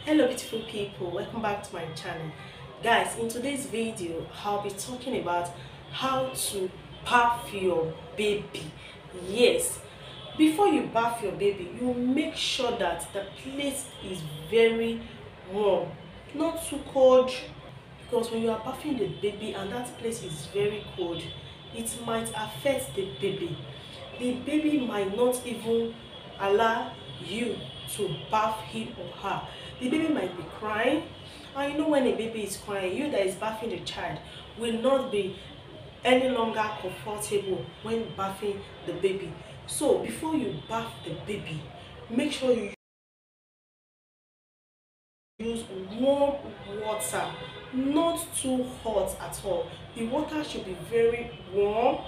Hello beautiful people, welcome back to my channel. Guys, in today's video I'll be talking about how to bath your baby. Yes, before you bath your baby, you make sure that the place is very warm, not too cold, because when you are bathing the baby and that place is very cold, it might affect the baby. The baby might not even allow you to bath him or her. The baby might be crying, and you know when a baby is crying, you that is bathing the child will not be any longer comfortable when bathing the baby. So before you bath the baby, make sure you use warm water, not too hot at all. The water should be very warm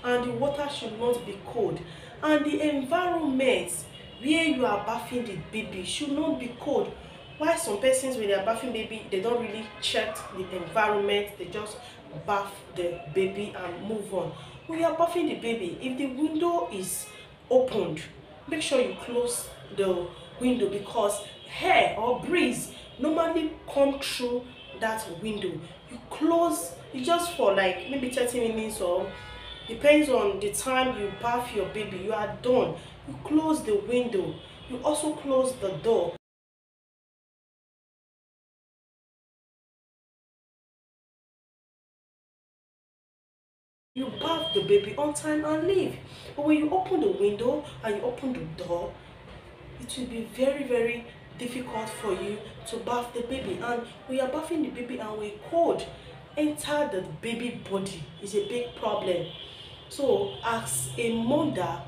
and the water should not be cold, and the environment where you are bathing the baby should not be cold. Why some persons, when they are bathing baby, they don't really check the environment, they just bath the baby and move on. When you are bathing the baby, if the window is opened, make sure you close the window, because air or breeze normally come through that window. You close it just for like maybe 30 minutes, or depends on the time you bath your baby, you are done. You close the window, you also close the door. You bath the baby on time and leave. But when you open the window and you open the door, it will be very difficult for you to bath the baby. And when you are bathing the baby and when cold enter the baby body, is a big problem. So as a mother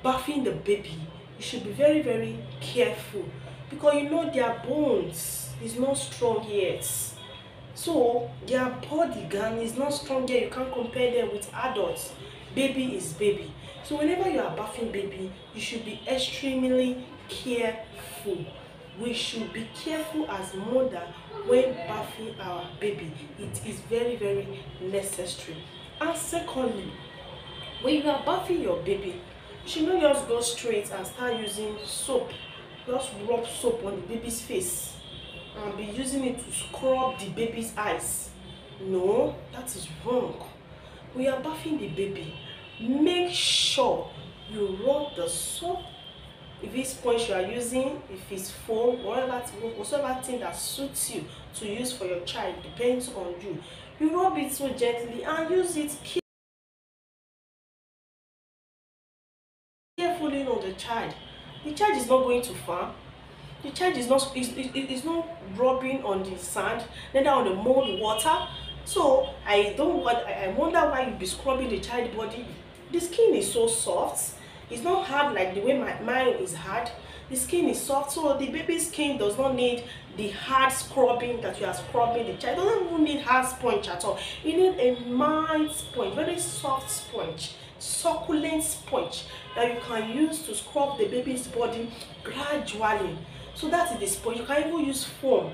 bathing the baby, you should be very careful, because you know their bones is not strong yet. So their body gun is not strong yet. You can't compare them with adults. Baby is baby. So whenever you are bathing baby, you should be extremely careful. We should be careful as mother when bathing our baby. It is very necessary. And secondly, when you are bathing your baby, you should not just go straight and start using soap. Just rub soap on the baby's face and be using it to scrub the baby's eyes. No, that is wrong. When you are bathing the baby, make sure you rub the soap. If it's sponge you are using, if it's foam, whatever thing that suits you to use for your child, depends on you. You rub it so gently and use it carefully on the child. The child is not going to farm. The child is not rubbing on the sand, neither on the mold water. So I wonder why you be scrubbing the child body. The skin is so soft. It's not hard like the way mine is hard. The skin is soft, so the baby's skin does not need the hard scrubbing that you are scrubbing the child. It doesn't even need hard sponge at all. You need a mild sponge, very soft sponge, succulent sponge that you can use to scrub the baby's body gradually. So that is the sponge. You can even use foam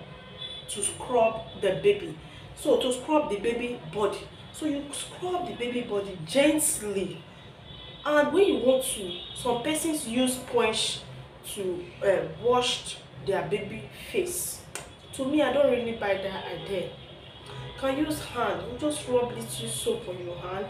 to scrub the baby. So to scrub the baby body, so you scrub the baby body gently. And when you want to, some persons use sponge to wash their baby face. To me, I don't really buy that idea. You can use hand. You just rub little soap on your hand.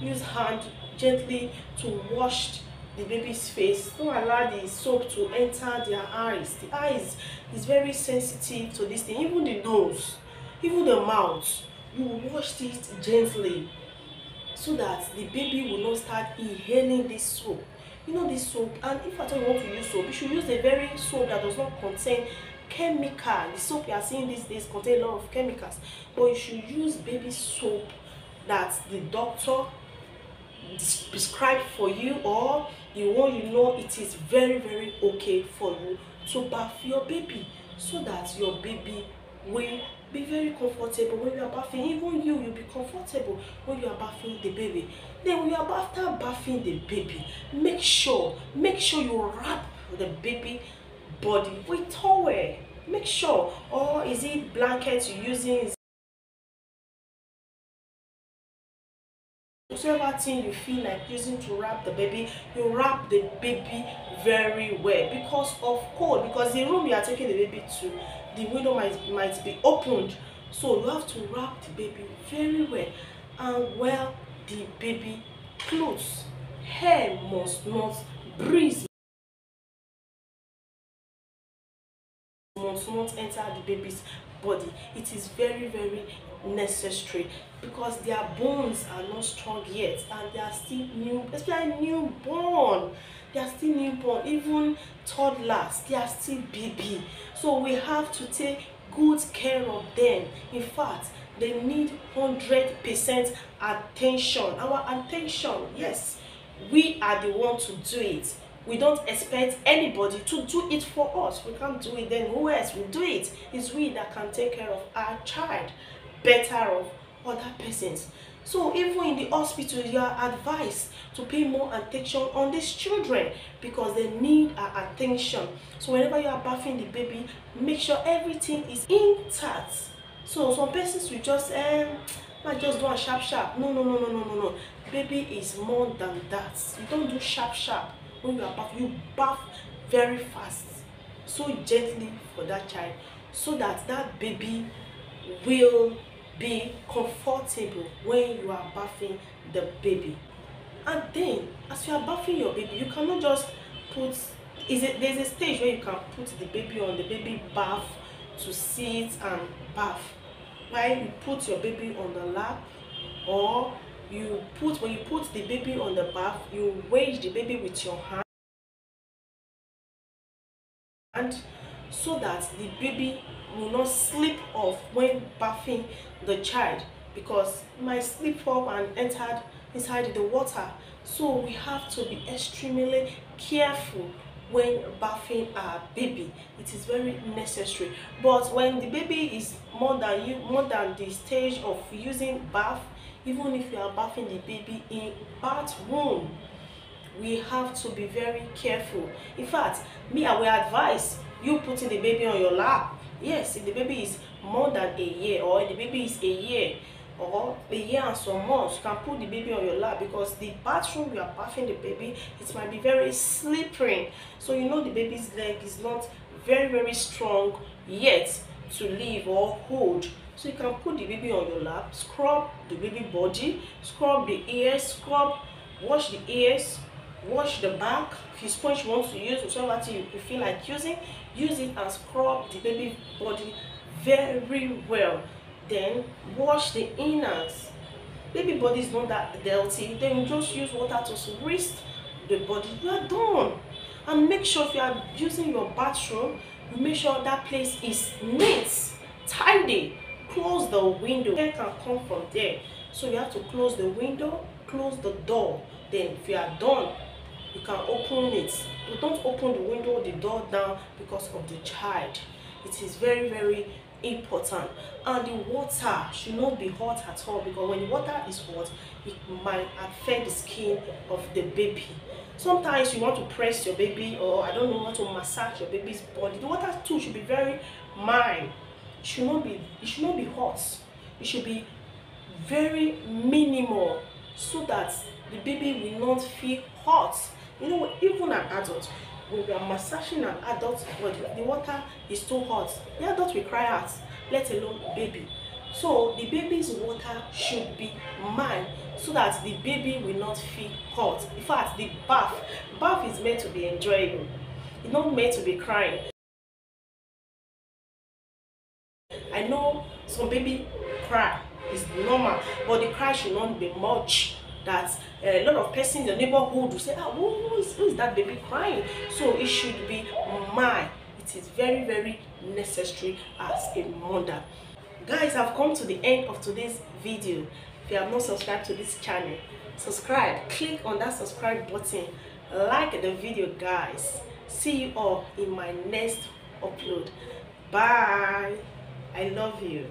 Use hand gently to wash the baby's face. Don't allow the soap to enter their eyes. The eyes is very sensitive to this thing. Even the nose, even the mouth, you wash it gently, so that the baby will not start inhaling this soap. You know this soap, and if at all you want to use soap, you should use a very soap that does not contain chemical. The soap you are seeing these days contain a lot of chemicals, but you should use baby soap that the doctor prescribed for you, or the one you know it is very okay for you to bath your baby, so that your baby will be very comfortable when you are bathing. Even you will be comfortable when you are bathing the baby. Then when you are after bathing the baby, make sure you wrap the baby body with towel. Make sure, or is it blanket you're using? Whatever thing you feel like using to wrap the baby, you wrap the baby very well because of cold, because the room you are taking the baby to, the window might be opened. So you have to wrap the baby very well and wear the baby clothes. Hair must not, breeze must not enter the baby's body. It is very necessary because their bones are not strong yet and they are still new, especially newborn. They are still newborn. Even toddlers, they are still baby. So we have to take good care of them. In fact, they need 100% attention. Our attention, yes, we are the one to do it. We don't expect anybody to do it for us. We can't do it, then who else will do it? It's we that can take care of our child better of other persons. So even in the hospital, you are advised to pay more attention on these children because they need our attention. So whenever you are bathing the baby, make sure everything is intact. So some persons will just might just do a sharp. No. Baby is more than that. You don't do sharp. When you are bath, you bath very fast, so gently for that child, so that that baby will be comfortable when you are bathing the baby. And then as you are bathing your baby, you cannot just put, there's a stage where you can put the baby on the baby bath to sit and bath, while you put your baby on the lap, or when you put the baby on the bath, you wedge the baby with your hand so that the baby will not slip off when bathing the child, because it might slip off and enter inside the water. So we have to be extremely careful when bathing our baby. It is very necessary. But when the baby is more than the stage of using bath, even if you are bathing the baby in bathroom, we have to be very careful. In fact, I will advise you putting the baby on your lap. Yes, if the baby is more than a year, or the baby is a year or a year and some months, you can put the baby on your lap, because the bathroom you are bathing the baby, it might be very slippery. So you know the baby's leg is not very strong yet to live or hold. So you can put the baby on your lap, scrub the baby body, scrub the ears, wash the ears, wash the back. If you sponge you want to use, whichever thing you feel like using, use it and scrub the baby body very well. Then wash the innards. Baby body is not that dirty. Then you just use water to rinse the body. You are done. And make sure if you are using your bathroom, you make sure that place is neat, tidy. Close the window. Air can come from there, so you have to close the window, close the door. Then if you are done, you can open it. You don't open the window, the door down, because of the child. It is very important. And the water should not be hot at all, because when the water is hot, it might affect the skin of the baby. Sometimes you want to press your baby, or I don't know, want to massage your baby's body. The water too should be very mild. It should not be hot. It should be very minimal, so that the baby will not feel hot. You know, even an adult, when we are massaging an adult body, the water is too hot, the adult will cry out, let alone baby. So the baby's water should be mild, so that the baby will not feel hot. In fact, the bath is meant to be enjoyable. It's not meant to be crying. I know some baby cry is normal, but the cry should not be much that a lot of persons in the neighborhood will say, who is that baby crying? So it should be mild. It is very necessary as a mother. Guys, I've come to the end of today's video. If you have not subscribed to this channel, subscribe. Click on that subscribe button. Like the video, guys. See you all in my next upload. Bye. I love you.